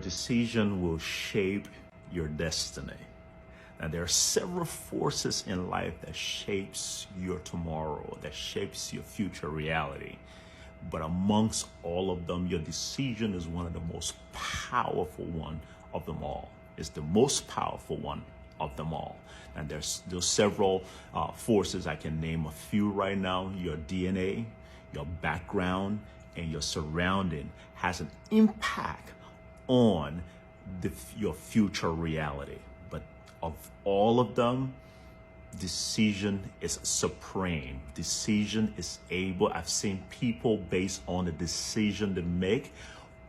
Decision will shape your destiny. Now, there are several forces in life that shapes your tomorrow, that shapes your future reality. But amongst all of them, your decision is one of the most powerful one of them all. It's the most powerful one of them all. And there's several forces. I can name a few right now. Your DNA, your background, and your surrounding has an impact on your future reality. But of all of them, decision is supreme. Decision is able. I've seen people, based on the decision they make,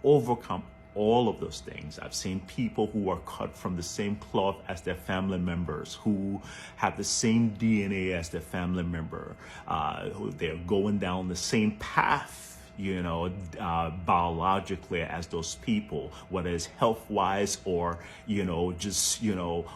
overcome all of those things. I've seen people who are cut from the same cloth as their family members, who have the same DNA as their family member, who they're going down the same path, biologically as those people, whether it's health-wise or,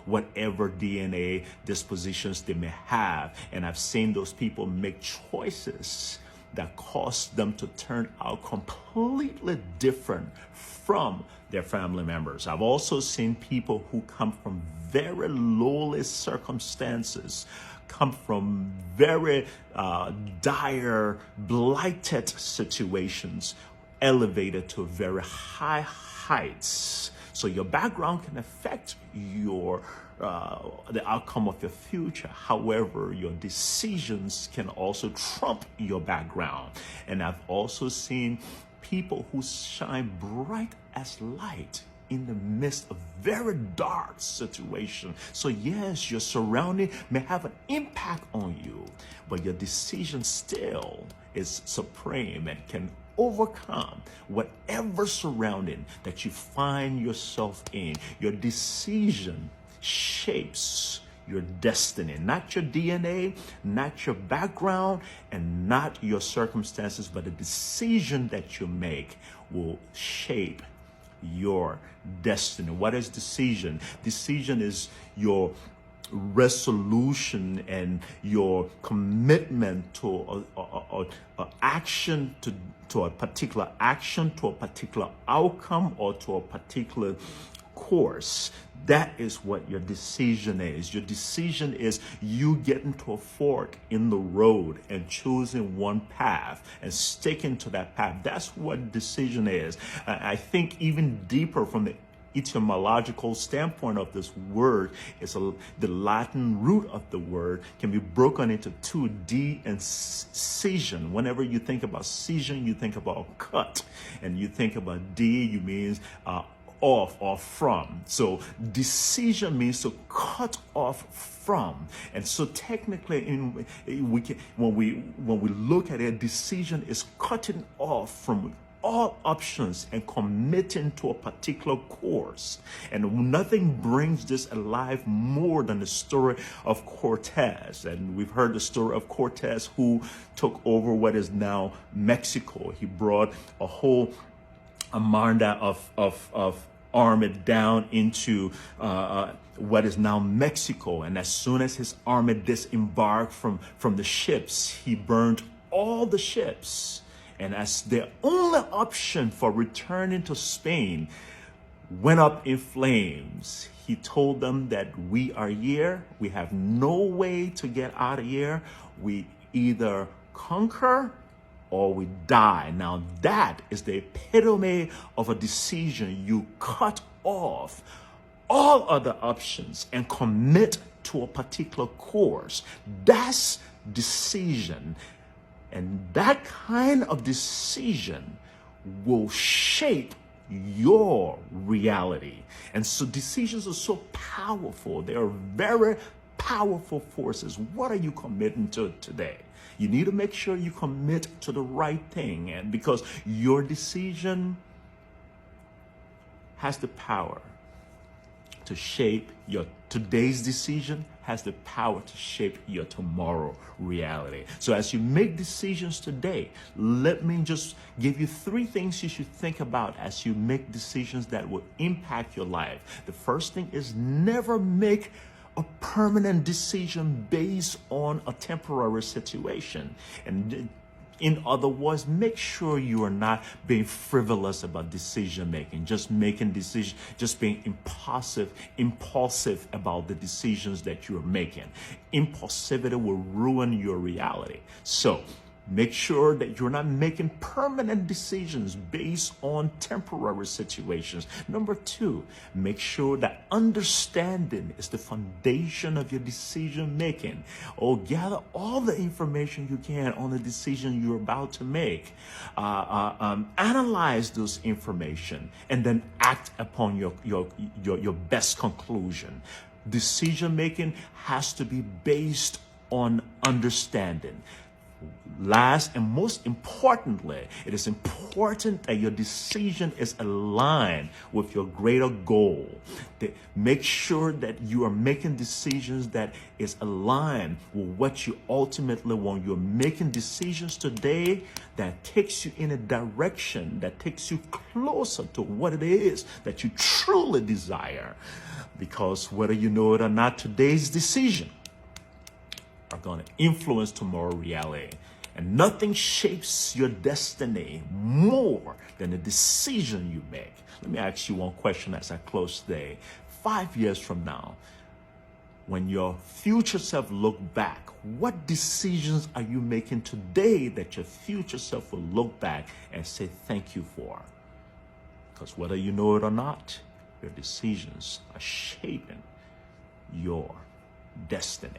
whatever DNA dispositions they may have. And I've seen those people make choices that cause them to turn out completely different from their family members. I've also seen people who come from very lowly circumstances, come from very dire, blighted situations, elevated to very high heights. So your background can affect the outcome of your future. However, your decisions can also trump your background. And I've also seen people who shine bright as light in the midst of very dark situation. So yes, your surrounding may have an impact on you, but your decision still is supreme and can overcome whatever surrounding that you find yourself in. Your decision shapes your destiny, not your DNA, not your background, and not your circumstances, but the decision that you make will shape your destiny. What is decision? Decision is your resolution and your commitment to a action, to a particular action, to a particular outcome, or to a particular course. That is what your decision is. Your decision is you getting to a fork in the road and choosing one path and sticking to that path. That's what decision is. I think even deeper from the etymological standpoint of this word is the Latin root of the word can be broken into two, D and scission. Whenever you think about scission, you think about cut, and you think about D, you means off or from. So decision means to cut off from. And so technically, when we look at it, decision is cutting off from all options and committing to a particular course. And nothing brings this alive more than the story of Cortez. And we've heard the story of Cortez, who took over what is now Mexico. He brought a whole armada of army down into what is now Mexico. And as soon as his army disembarked from the ships, he burned all the ships. And as their only option for returning to Spain went up in flames, he told them that we are here. We have no way to get out of here. We either conquer or we die. Now that is the epitome of a decision. You cut off all other options and commit to a particular course. That's decision. And that kind of decision will shape your reality. And so decisions are so powerful. They are very powerful forces. What are you committing to today? You need to make sure you commit to the right thing, and because your decision has the power to shape your today's decision has the power to shape your tomorrow reality. So as you make decisions today, let me just give you 3 things you should think about as you make decisions that will impact your life. The first thing is never make a permanent decision based on a temporary situation. And In other words, make sure you are not being frivolous about decision making, just making decisions, just being impulsive about the decisions that you're making. Impulsivity will ruin your reality. So make sure that you're not making permanent decisions based on temporary situations. Number two, make sure that understanding is the foundation of your decision making. Or gather all the information you can on the decision you're about to make. Analyze those information and then act upon your best conclusion. Decision making has to be based on understanding. Last and most importantly, it is important that your decision is aligned with your greater goal. Make sure that you are making decisions that is aligned with what you ultimately want. You're making decisions today that takes you in a direction that takes you closer to what it is that you truly desire. Because whether you know it or not, today's decision are going to influence tomorrow's reality. And nothing shapes your destiny more than the decision you make. Let me ask you one question as I close today. 5 years from now, when your future self look back, what decisions are you making today that your future self will look back and say thank you for? Because whether you know it or not, your decisions are shaping your destiny.